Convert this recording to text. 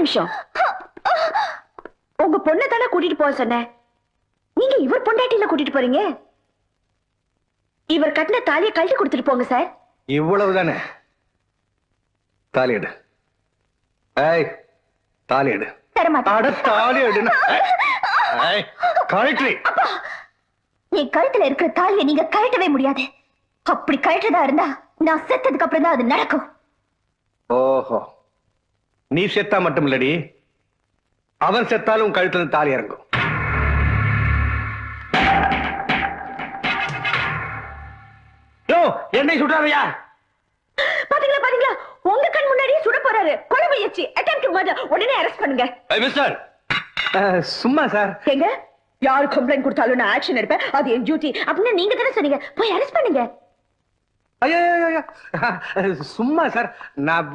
நிமிஷம். உங்க பொண்ணை தானே கூட்டிட்டு போக சொன்னேன். நீங்க இவர் பொண்டாட்டில கூட்டிட்டு போறீங்க. இவர் கட்டின தாலியை கழட்டி கொடுத்துட்டு போங்க சார். இவ்வளவுதானே? தாலி எடு. ஏய், தாலி எடு. தரமாட்டேன். தாலி எடு. கழட்டி. என் கழுத்துல இருக்கிற தாலியை நீங்க கழட்டவே முடியாது. அப்படி கழட்டதா இருந்தா நான் செத்ததுக்கு அப்புறம் தான் அது நடக்கும். ஓஹோ, நீ செத்தா மட்டும் இல்லடி, அவன் செத்தாலும் கழுத்துல தாலி இறங்கும். என்னை சுடாதையா? பாத்தீங்களா பாத்தீங்களா, உங்க கண் முன்னாடியே சுட போறாரு. கொலை முயற்சி, அட்டெம்ப்ட் மர்டர். உடனே அரெஸ்ட் பண்ணுங்க. மிஸ்டர், சும்மா சார். எங்க யாரு கம்ப்ளைண்ட் கொடுத்தாலும் நான் ஆக்ஷன் எடுப்பேன், அது என் டியூட்டி அப்படின்னு நீங்க தானே சொன்னீங்க. போய் அரெஸ்ட் பண்ணுங்க. ஐயோ, சும்மா சார். நான்